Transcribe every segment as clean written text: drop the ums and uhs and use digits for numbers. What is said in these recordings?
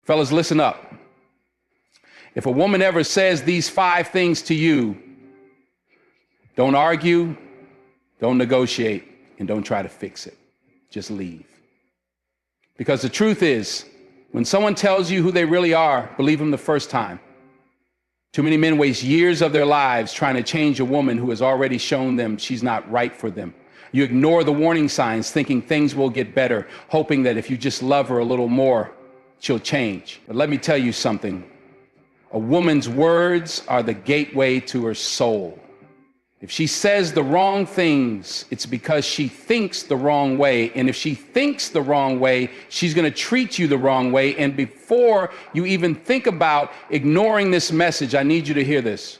Fellas, listen up. If a woman ever says these 5 things to you, don't argue, don't negotiate, and don't try to fix it. Just leave. Because the truth is, when someone tells you who they really are, believe them the first time. Too many men waste years of their lives trying to change a woman who has already shown them she's not right for them. You ignore the warning signs, thinking things will get better, hoping that if you just love her a little more, she'll change. But let me tell you something. A woman's words are the gateway to her soul. If she says the wrong things, it's because she thinks the wrong way. And if she thinks the wrong way, she's going to treat you the wrong way. And before you even think about ignoring this message, I need you to hear this.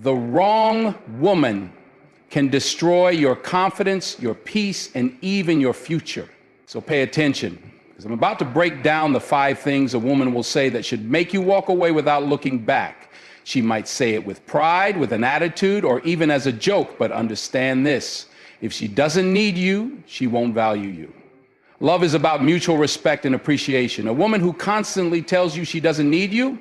The wrong woman can destroy your confidence, your peace, and even your future. So pay attention, because I'm about to break down the 5 things a woman will say that should make you walk away without looking back. She might say it with pride, with an attitude, or even as a joke, but understand this. If she doesn't need you, she won't value you. Love is about mutual respect and appreciation. A woman who constantly tells you she doesn't need you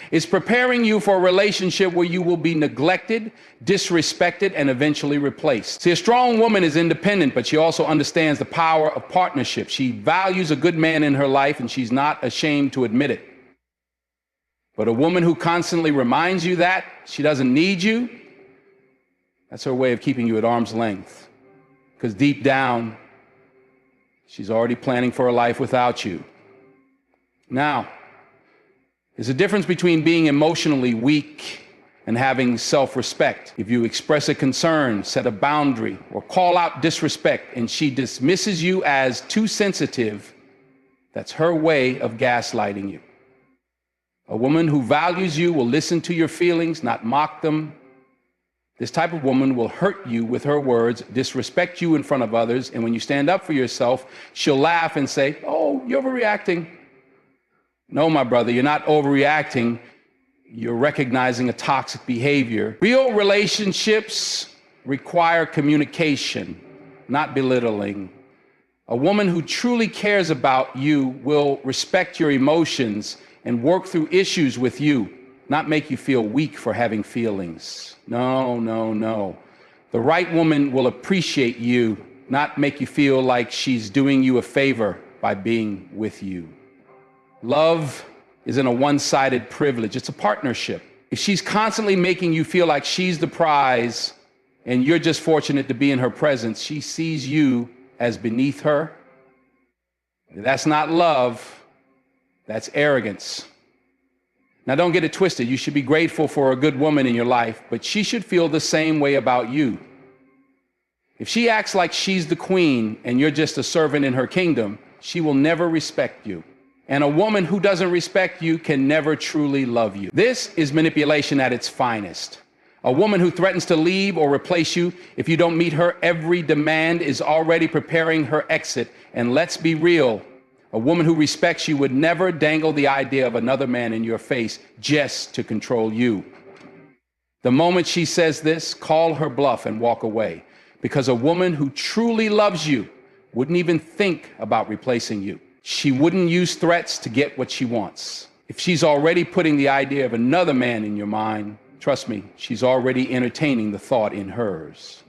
is preparing you for a relationship where you will be neglected, disrespected, and eventually replaced. See, a strong woman is independent, but she also understands the power of partnership. She values a good man in her life, and she's not ashamed to admit it. But a woman who constantly reminds you that she doesn't need you, that's her way of keeping you at arm's length. Because deep down, she's already planning for a life without you. Now, there's a difference between being emotionally weak and having self-respect. If you express a concern, set a boundary, or call out disrespect, and she dismisses you as too sensitive, that's her way of gaslighting you. A woman who values you will listen to your feelings, not mock them. This type of woman will hurt you with her words, disrespect you in front of others, and when you stand up for yourself, she'll laugh and say, "Oh, you're overreacting." No, my brother, you're not overreacting. You're recognizing a toxic behavior. Real relationships require communication, not belittling. A woman who truly cares about you will respect your emotions and work through issues with you, not make you feel weak for having feelings. No, no, no. The right woman will appreciate you, not make you feel like she's doing you a favor by being with you. Love isn't a one-sided privilege, it's a partnership. If she's constantly making you feel like she's the prize and you're just fortunate to be in her presence, she sees you as beneath her. That's not love. That's arrogance. Now, don't get it twisted. You should be grateful for a good woman in your life, but she should feel the same way about you. If she acts like she's the queen and you're just a servant in her kingdom, she will never respect you. And a woman who doesn't respect you can never truly love you. This is manipulation at its finest. A woman who threatens to leave or replace you if you don't meet her every demand is already preparing her exit. And let's be real. A woman who respects you would never dangle the idea of another man in your face just to control you. The moment she says this, call her bluff and walk away. Because a woman who truly loves you wouldn't even think about replacing you. She wouldn't use threats to get what she wants. If she's already putting the idea of another man in your mind, trust me, she's already entertaining the thought in hers.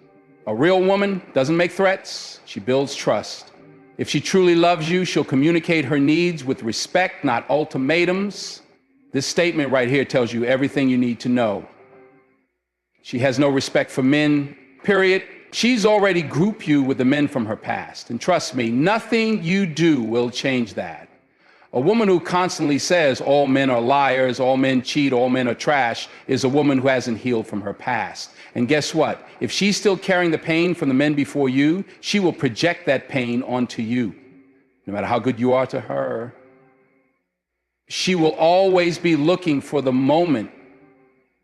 A real woman doesn't make threats, she builds trust. If she truly loves you, she'll communicate her needs with respect, not ultimatums. This statement right here tells you everything you need to know. She has no respect for men, period. She's already grouped you with the men from her past. And trust me, nothing you do will change that. A woman who constantly says all men are liars, all men cheat, all men are trash, is a woman who hasn't healed from her past. And guess what? If she's still carrying the pain from the men before you, she will project that pain onto you. No matter how good you are to her, she will always be looking for the moment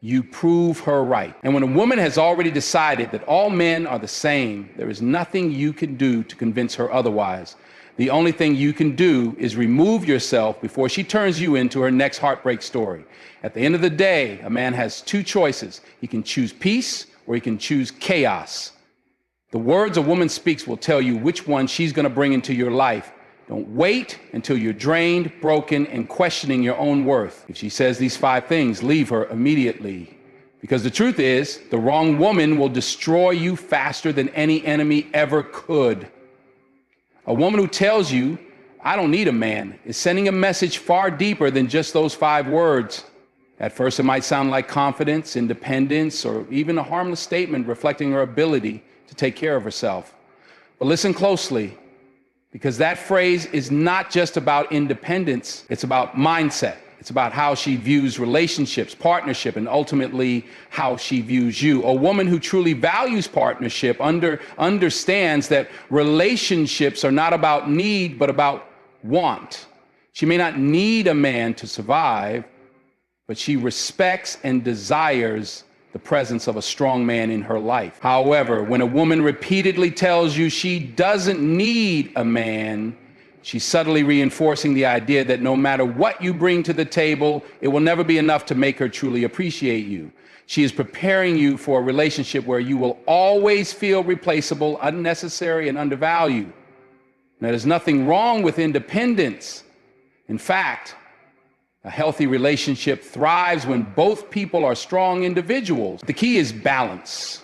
you prove her right. And when a woman has already decided that all men are the same, there is nothing you can do to convince her otherwise. The only thing you can do is remove yourself before she turns you into her next heartbreak story. At the end of the day, a man has 2 choices. He can choose peace or he can choose chaos. The words a woman speaks will tell you which one she's going to bring into your life. Don't wait until you're drained, broken, and questioning your own worth. If she says these 5 things, leave her immediately. Because the truth is, the wrong woman will destroy you faster than any enemy ever could. A woman who tells you, "I don't need a man," is sending a message far deeper than just those 5 words. At first, it might sound like confidence, independence, or even a harmless statement reflecting her ability to take care of herself. But listen closely, because that phrase is not just about independence. It's about mindset. It's about how she views relationships, partnership, and ultimately how she views you. A woman who truly values partnership understands that relationships are not about need, but about want. She may not need a man to survive, but she respects and desires the presence of a strong man in her life. However, when a woman repeatedly tells you she doesn't need a man, she's subtly reinforcing the idea that no matter what you bring to the table, it will never be enough to make her truly appreciate you. She is preparing you for a relationship where you will always feel replaceable, unnecessary, and undervalued. Now, there's nothing wrong with independence. In fact, a healthy relationship thrives when both people are strong individuals. The key is balance.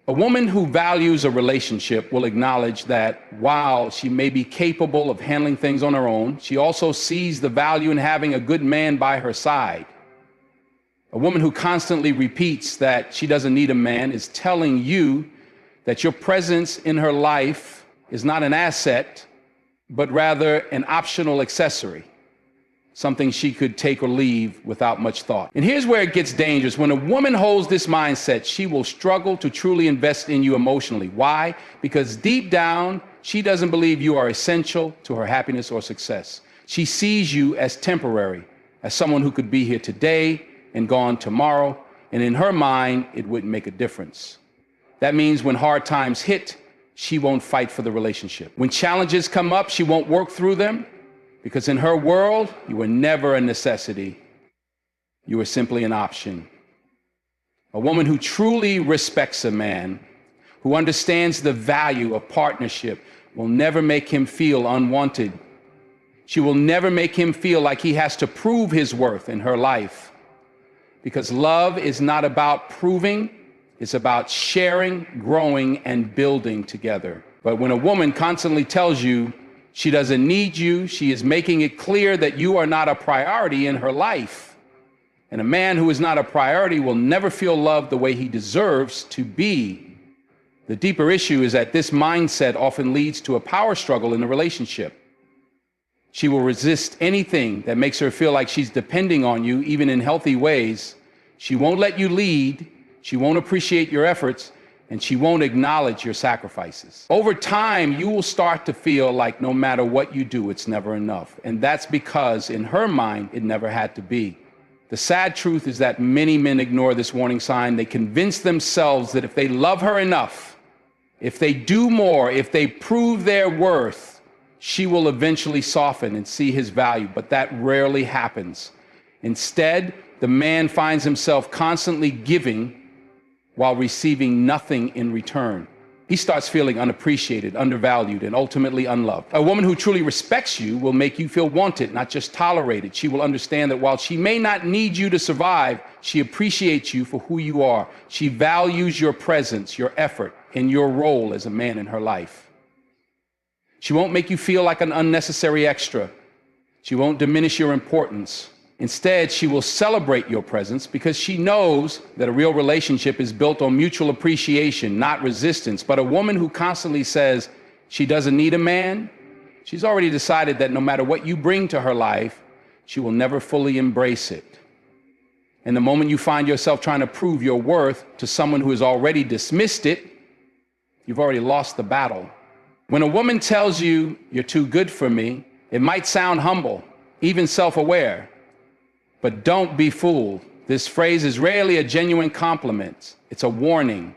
A woman who values a relationship will acknowledge that while she may be capable of handling things on her own, she also sees the value in having a good man by her side. A woman who constantly repeats that she doesn't need a man is telling you that your presence in her life is not an asset, but rather an optional accessory. Something she could take or leave without much thought. And here's where it gets dangerous. When a woman holds this mindset, she will struggle to truly invest in you emotionally. Why? Because deep down, she doesn't believe you are essential to her happiness or success. She sees you as temporary, as someone who could be here today and gone tomorrow, and in her mind, it wouldn't make a difference. That means when hard times hit, she won't fight for the relationship. When challenges come up, she won't work through them. Because in her world, you were never a necessity. You were simply an option. A woman who truly respects a man, who understands the value of partnership, will never make him feel unwanted. She will never make him feel like he has to prove his worth in her life. Because love is not about proving, it's about sharing, growing, and building together. But when a woman constantly tells you she doesn't need you, she is making it clear that you are not a priority in her life. And a man who is not a priority will never feel loved the way he deserves to be. The deeper issue is that this mindset often leads to a power struggle in a relationship. She will resist anything that makes her feel like she's depending on you, even in healthy ways. She won't let you lead, she won't appreciate your efforts, and she won't acknowledge your sacrifices. Over time, you will start to feel like no matter what you do, it's never enough. And that's because in her mind, it never had to be. The sad truth is that many men ignore this warning sign. They convince themselves that if they love her enough, if they do more, if they prove their worth, she will eventually soften and see his value. But that rarely happens. Instead, the man finds himself constantly giving while receiving nothing in return. He starts feeling unappreciated, undervalued, and ultimately unloved. A woman who truly respects you will make you feel wanted, not just tolerated. She will understand that while she may not need you to survive, she appreciates you for who you are. She values your presence, your effort, and your role as a man in her life. She won't make you feel like an unnecessary extra. She won't diminish your importance. Instead, she will celebrate your presence because she knows that a real relationship is built on mutual appreciation, not resistance. But a woman who constantly says she doesn't need a man, she's already decided that no matter what you bring to her life, she will never fully embrace it. And the moment you find yourself trying to prove your worth to someone who has already dismissed it, you've already lost the battle. When a woman tells you you're too good for me, it might sound humble, even self-aware. But don't be fooled. This phrase is rarely a genuine compliment. It's a warning.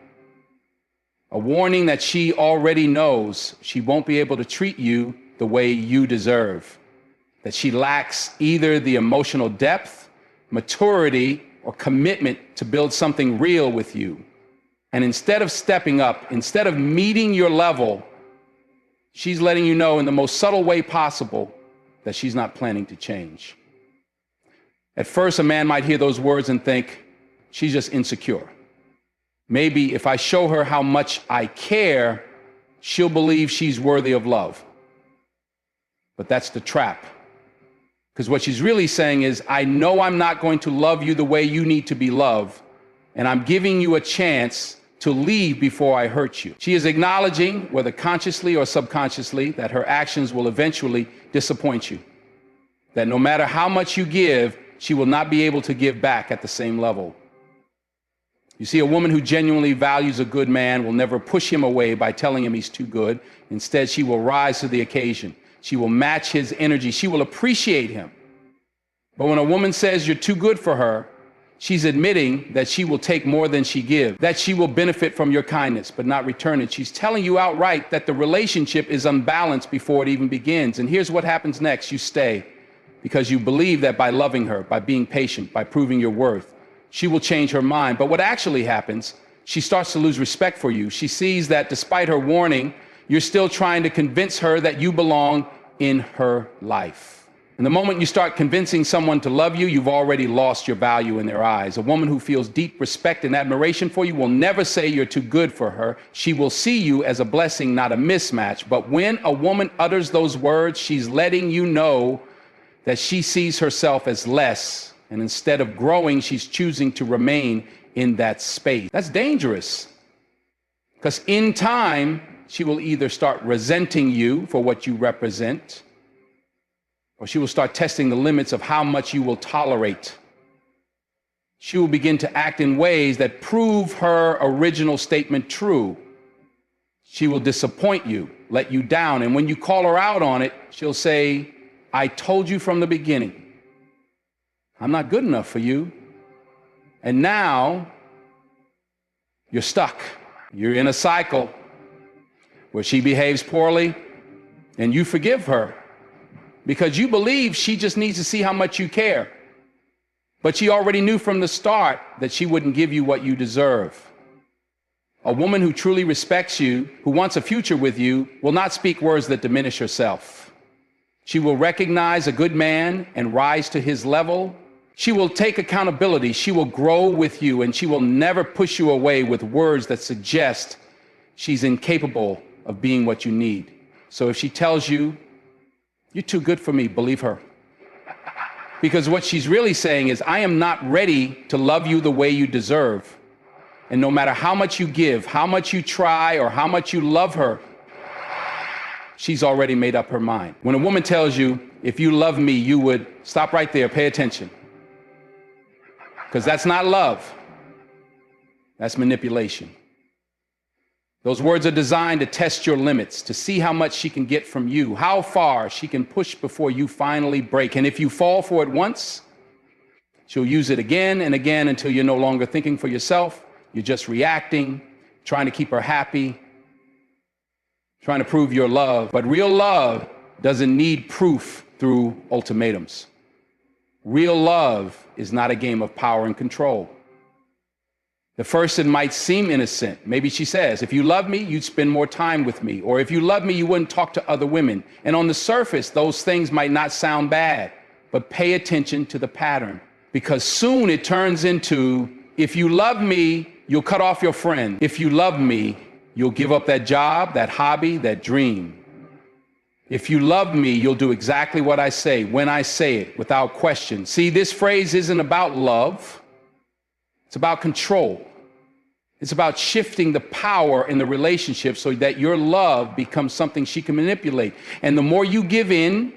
A warning that she already knows she won't be able to treat you the way you deserve. That she lacks either the emotional depth, maturity, or commitment to build something real with you. And instead of stepping up, instead of meeting your level, She's letting you know in the most subtle way possible that she's not planning to change. At first, a man might hear those words and think, she's just insecure. Maybe if I show her how much I care, she'll believe she's worthy of love. But that's the trap. Because what she's really saying is, I know I'm not going to love you the way you need to be loved, and I'm giving you a chance to leave before I hurt you. She is acknowledging, whether consciously or subconsciously, that her actions will eventually disappoint you. That no matter how much you give, she will not be able to give back at the same level. You see, a woman who genuinely values a good man will never push him away by telling him he's too good. Instead, she will rise to the occasion. She will match his energy. She will appreciate him. But when a woman says you're too good for her, she's admitting that she will take more than she gives, that she will benefit from your kindness, but not return it. She's telling you outright that the relationship is unbalanced before it even begins. And here's what happens next. You stay because you believe that by loving her, by being patient, by proving your worth, she will change her mind. But what actually happens, she starts to lose respect for you. She sees that despite her warning, you're still trying to convince her that you belong in her life. And the moment you start convincing someone to love you, you've already lost your value in their eyes. A woman who feels deep respect and admiration for you will never say you're too good for her. She will see you as a blessing, not a mismatch. But when a woman utters those words, she's letting you know that she sees herself as less. And instead of growing, she's choosing to remain in that space. That's dangerous. Because in time, she will either start resenting you for what you represent, or she will start testing the limits of how much you will tolerate. She will begin to act in ways that prove her original statement true. She will disappoint you, let you down, and when you call her out on it, she'll say, I told you from the beginning, I'm not good enough for you. And now you're stuck. You're in a cycle where she behaves poorly and you forgive her because you believe she just needs to see how much you care. But she already knew from the start that she wouldn't give you what you deserve. A woman who truly respects you, who wants a future with you, will not speak words that diminish herself. She will recognize a good man and rise to his level. She will take accountability. She will grow with you, and she will never push you away with words that suggest she's incapable of being what you need. So if she tells you, you're too good for me, believe her. Because what she's really saying is, I am not ready to love you the way you deserve. And no matter how much you give, how much you try, or how much you love her, she's already made up her mind. When a woman tells you, if you love me, you would, stop right there, pay attention. Because that's not love. That's manipulation. Those words are designed to test your limits, to see how much she can get from you, how far she can push before you finally break. And if you fall for it once, she'll use it again and again until you're no longer thinking for yourself. You're just reacting, trying to keep her happy, trying to prove your love. But real love doesn't need proof through ultimatums. Real love is not a game of power and control. The first, it might seem innocent. Maybe she says, if you love me, you'd spend more time with me. Or if you love me, you wouldn't talk to other women. And on the surface, those things might not sound bad, but pay attention to the pattern. Because soon it turns into, if you love me, you'll cut off your friend. If you love me, you'll give up that job, that hobby, that dream. If you love me, you'll do exactly what I say, when I say it, without question. See, this phrase isn't about love. It's about control. It's about shifting the power in the relationship so that your love becomes something she can manipulate. And the more you give in,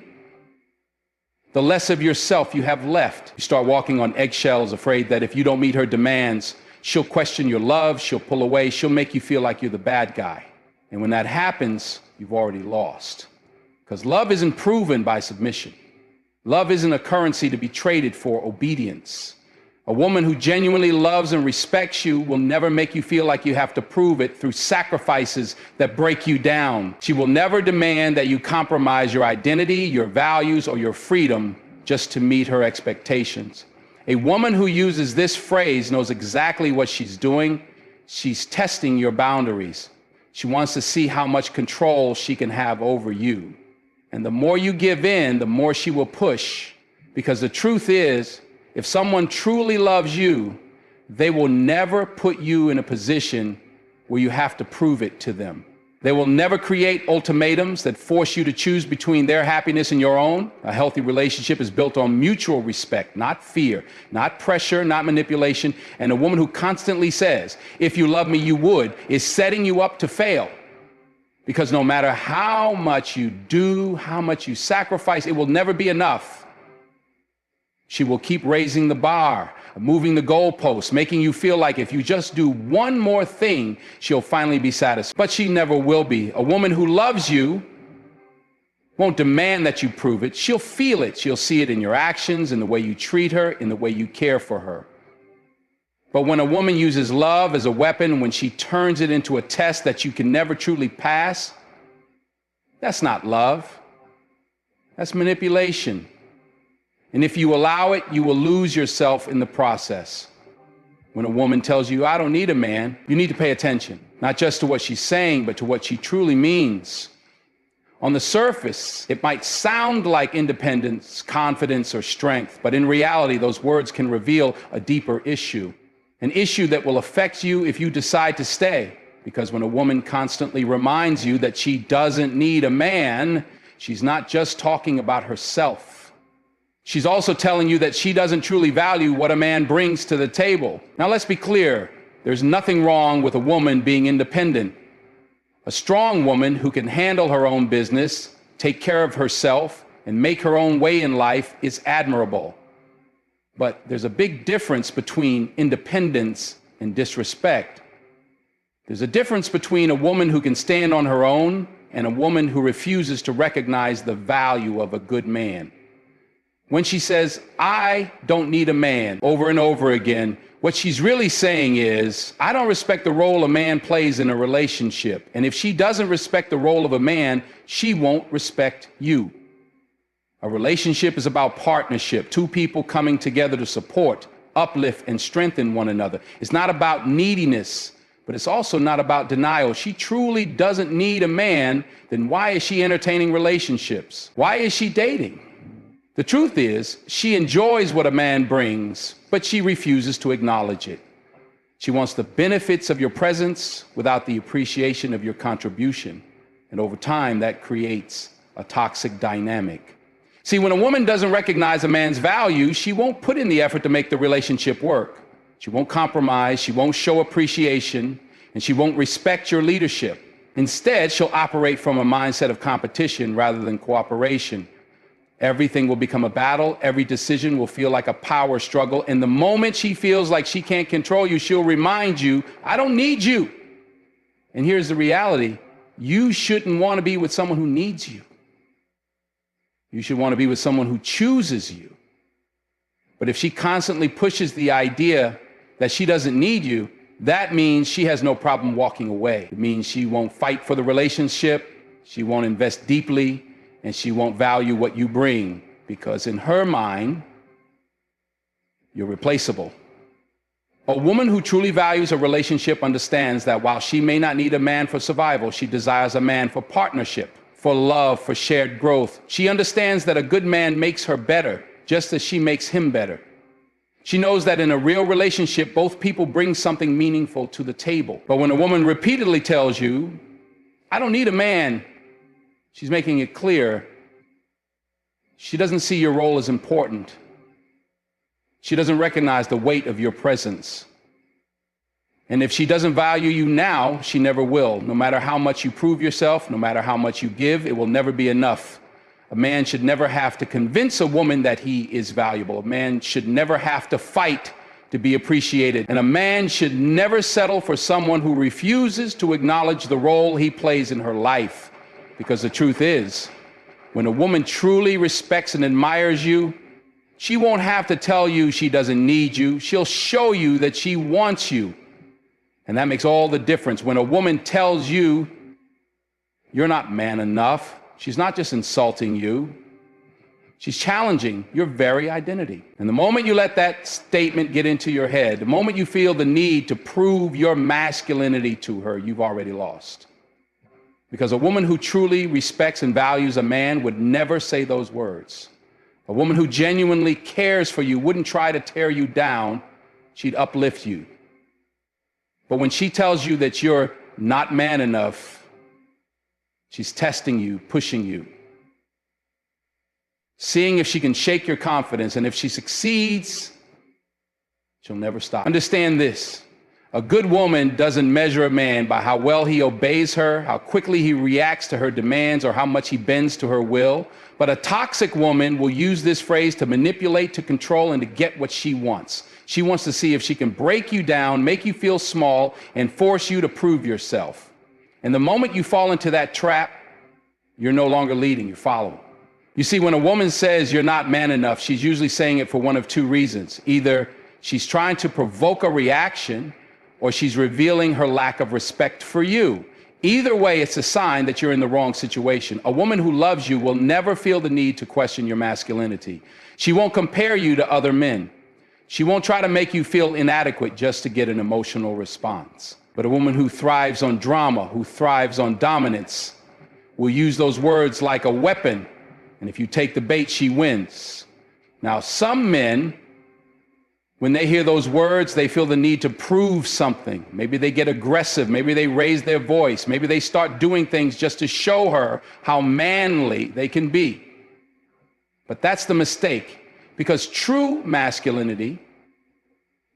the less of yourself you have left. You start walking on eggshells, afraid that if you don't meet her demands, she'll question your love, she'll pull away, she'll make you feel like you're the bad guy. And when that happens, you've already lost. Because love isn't proven by submission. Love isn't a currency to be traded for obedience. A woman who genuinely loves and respects you will never make you feel like you have to prove it through sacrifices that break you down. She will never demand that you compromise your identity, your values, or your freedom just to meet her expectations. A woman who uses this phrase knows exactly what she's doing. She's testing your boundaries. She wants to see how much control she can have over you. And the more you give in, the more she will push. Because the truth is, if someone truly loves you, they will never put you in a position where you have to prove it to them. They will never create ultimatums that force you to choose between their happiness and your own. A healthy relationship is built on mutual respect, not fear, not pressure, not manipulation. And a woman who constantly says, if you love me, you would, is setting you up to fail. Because no matter how much you do, how much you sacrifice, it will never be enough. She will keep raising the bar, moving the goalposts, making you feel like if you just do one more thing, she'll finally be satisfied. But she never will be. A woman who loves you won't demand that you prove it. She'll feel it. She'll see it in your actions, in the way you treat her, in the way you care for her. But when a woman uses love as a weapon, when she turns it into a test that you can never truly pass, that's not love. That's manipulation. And if you allow it, you will lose yourself in the process. When a woman tells you, I don't need a man, you need to pay attention, not just to what she's saying, but to what she truly means. On the surface, it might sound like independence, confidence, or strength, but in reality, those words can reveal a deeper issue, an issue that will affect you if you decide to stay. Because when a woman constantly reminds you that she doesn't need a man, she's not just talking about herself. She's also telling you that she doesn't truly value what a man brings to the table. Now, let's be clear. There's nothing wrong with a woman being independent. A strong woman who can handle her own business, take care of herself, and make her own way in life is admirable. But there's a big difference between independence and disrespect. There's a difference between a woman who can stand on her own and a woman who refuses to recognize the value of a good man. When she says, I don't need a man, over and over again, what she's really saying is, I don't respect the role a man plays in a relationship. And if she doesn't respect the role of a man, she won't respect you. A relationship is about partnership, two people coming together to support, uplift, and strengthen one another. It's not about neediness, but it's also not about denial. She truly doesn't need a man, then why is she entertaining relationships? Why is she dating? The truth is, she enjoys what a man brings, but she refuses to acknowledge it. She wants the benefits of your presence without the appreciation of your contribution. And over time, that creates a toxic dynamic. See, when a woman doesn't recognize a man's value, she won't put in the effort to make the relationship work. She won't compromise, she won't show appreciation, and she won't respect your leadership. Instead, she'll operate from a mindset of competition rather than cooperation. Everything will become a battle. Every decision will feel like a power struggle. And the moment she feels like she can't control you, she'll remind you, I don't need you. And here's the reality. You shouldn't want to be with someone who needs you. You should want to be with someone who chooses you. But if she constantly pushes the idea that she doesn't need you, that means she has no problem walking away. It means she won't fight for the relationship. She won't invest deeply. And she won't value what you bring, because in her mind, you're replaceable. A woman who truly values a relationship understands that while she may not need a man for survival, she desires a man for partnership, for love, for shared growth. She understands that a good man makes her better, just as she makes him better. She knows that in a real relationship, both people bring something meaningful to the table. But when a woman repeatedly tells you, I don't need a man, she's making it clear she doesn't see your role as important. She doesn't recognize the weight of your presence. And if she doesn't value you now, she never will. No matter how much you prove yourself, no matter how much you give, it will never be enough. A man should never have to convince a woman that he is valuable. A man should never have to fight to be appreciated. And a man should never settle for someone who refuses to acknowledge the role he plays in her life. Because the truth is, when a woman truly respects and admires you, she won't have to tell you she doesn't need you. She'll show you that she wants you. And that makes all the difference. When a woman tells you you're not man enough, she's not just insulting you. She's challenging your very identity. And the moment you let that statement get into your head, the moment you feel the need to prove your masculinity to her, you've already lost. Because a woman who truly respects and values a man would never say those words. A woman who genuinely cares for you wouldn't try to tear you down. She'd uplift you. But when she tells you that you're not man enough, she's testing you, pushing you, seeing if she can shake your confidence. And if she succeeds, she'll never stop. Understand this. A good woman doesn't measure a man by how well he obeys her, how quickly he reacts to her demands, or how much he bends to her will. But a toxic woman will use this phrase to manipulate, to control, and to get what she wants. She wants to see if she can break you down, make you feel small, and force you to prove yourself. And the moment you fall into that trap, you're no longer leading, you're following. You see, when a woman says you're not man enough, she's usually saying it for one of two reasons. Either she's trying to provoke a reaction, or she's revealing her lack of respect for you. Either way, it's a sign that you're in the wrong situation. A woman who loves you will never feel the need to question your masculinity. She won't compare you to other men. She won't try to make you feel inadequate just to get an emotional response. But a woman who thrives on drama, who thrives on dominance, will use those words like a weapon. And if you take the bait, she wins. Now, some men, when they hear those words, they feel the need to prove something. Maybe they get aggressive. Maybe they raise their voice. Maybe they start doing things just to show her how manly they can be. But that's the mistake, because true masculinity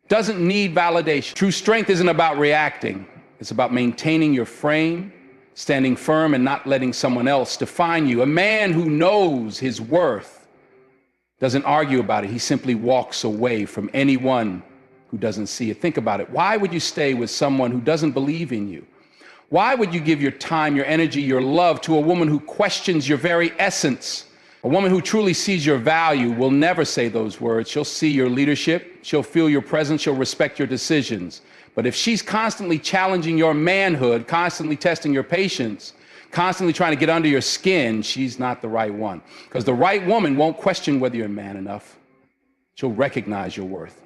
doesn't need validation. True strength isn't about reacting. It's about maintaining your frame, standing firm, and not letting someone else define you. A man who knows his worth doesn't argue about it. He simply walks away from anyone who doesn't see it. Think about it. Why would you stay with someone who doesn't believe in you? Why would you give your time, your energy, your love to a woman who questions your very essence? A woman who truly sees your value will never say those words. She'll see your leadership. She'll feel your presence. She'll respect your decisions. But if she's constantly challenging your manhood, constantly testing your patience, constantly trying to get under your skin, she's not the right one. Because the right woman won't question whether you're man enough. She'll recognize your worth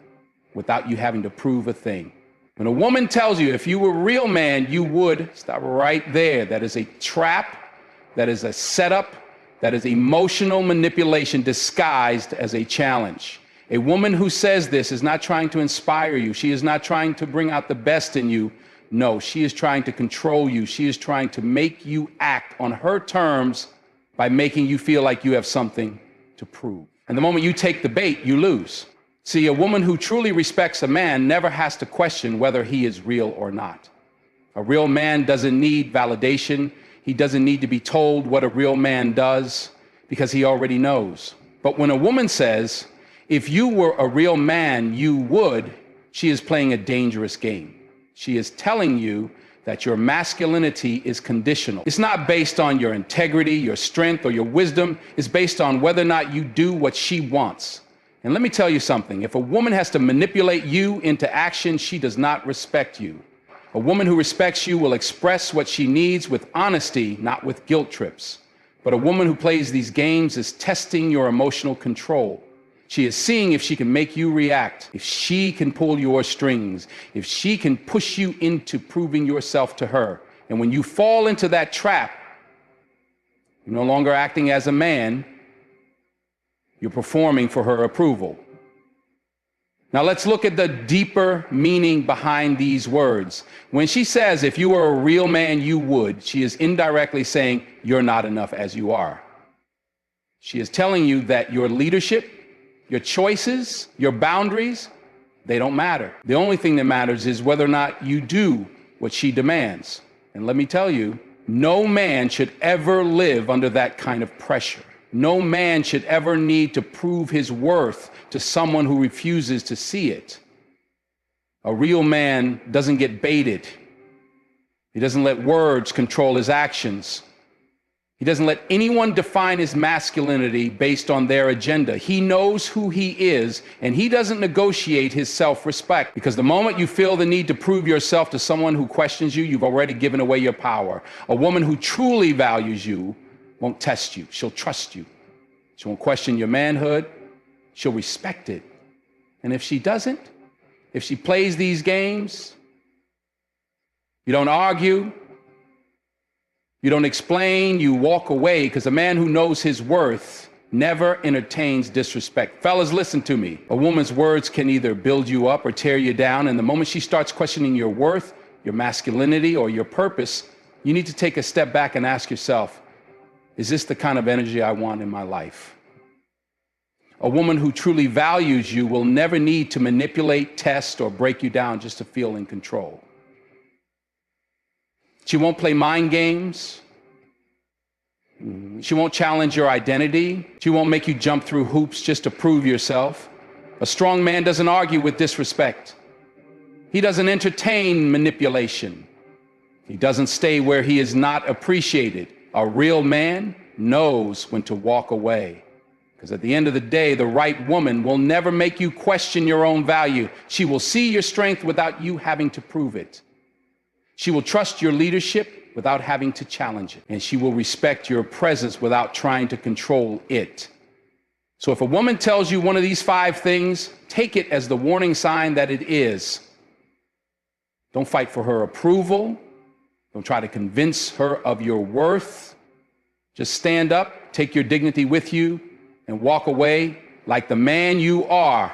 without you having to prove a thing. When a woman tells you if you were a real man, you would, stop right there. That is a trap. That is a setup. That is emotional manipulation disguised as a challenge. A woman who says this is not trying to inspire you. She is not trying to bring out the best in you. No, she is trying to control you. She is trying to make you act on her terms by making you feel like you have something to prove. And the moment you take the bait, you lose. See, a woman who truly respects a man never has to question whether he is real or not. A real man doesn't need validation. He doesn't need to be told what a real man does, because he already knows. But when a woman says, if you were a real man, you would, she is playing a dangerous game. She is telling you that your masculinity is conditional. It's not based on your integrity, your strength, or your wisdom. It's based on whether or not you do what she wants. And let me tell you something. If a woman has to manipulate you into action, she does not respect you. A woman who respects you will express what she needs with honesty, not with guilt trips. But a woman who plays these games is testing your emotional control. She is seeing if she can make you react, if she can pull your strings, if she can push you into proving yourself to her. And when you fall into that trap, you're no longer acting as a man, you're performing for her approval. Now let's look at the deeper meaning behind these words. When she says, if you were a real man, you would, she is indirectly saying, you're not enough as you are. She is telling you that your leadership, your choices, your boundaries, they don't matter. The only thing that matters is whether or not you do what she demands. And let me tell you, no man should ever live under that kind of pressure. No man should ever need to prove his worth to someone who refuses to see it. A real man doesn't get baited. He doesn't let words control his actions. He doesn't let anyone define his masculinity based on their agenda. He knows who he is, and he doesn't negotiate his self-respect, because the moment you feel the need to prove yourself to someone who questions you, you've already given away your power. A woman who truly values you won't test you. She'll trust you. She won't question your manhood. She'll respect it. And if she doesn't, if she plays these games, you don't argue, You don't explain, you walk away, because a man who knows his worth never entertains disrespect. Fellas, listen to me. A woman's words can either build you up or tear you down, and the moment she starts questioning your worth, your masculinity, or your purpose, you need to take a step back and ask yourself, is this the kind of energy I want in my life? A woman who truly values you will never need to manipulate, test, or break you down just to feel in control. She won't play mind games. She won't challenge your identity. She won't make you jump through hoops just to prove yourself. A strong man doesn't argue with disrespect. He doesn't entertain manipulation. He doesn't stay where he is not appreciated. A real man knows when to walk away. Because at the end of the day, the right woman will never make you question your own value. She will see your strength without you having to prove it. She will trust your leadership without having to challenge it. And she will respect your presence without trying to control it. So if a woman tells you one of these 5 things, take it as the warning sign that it is. Don't fight for her approval. Don't try to convince her of your worth. Just stand up, take your dignity with you, and walk away like the man you are.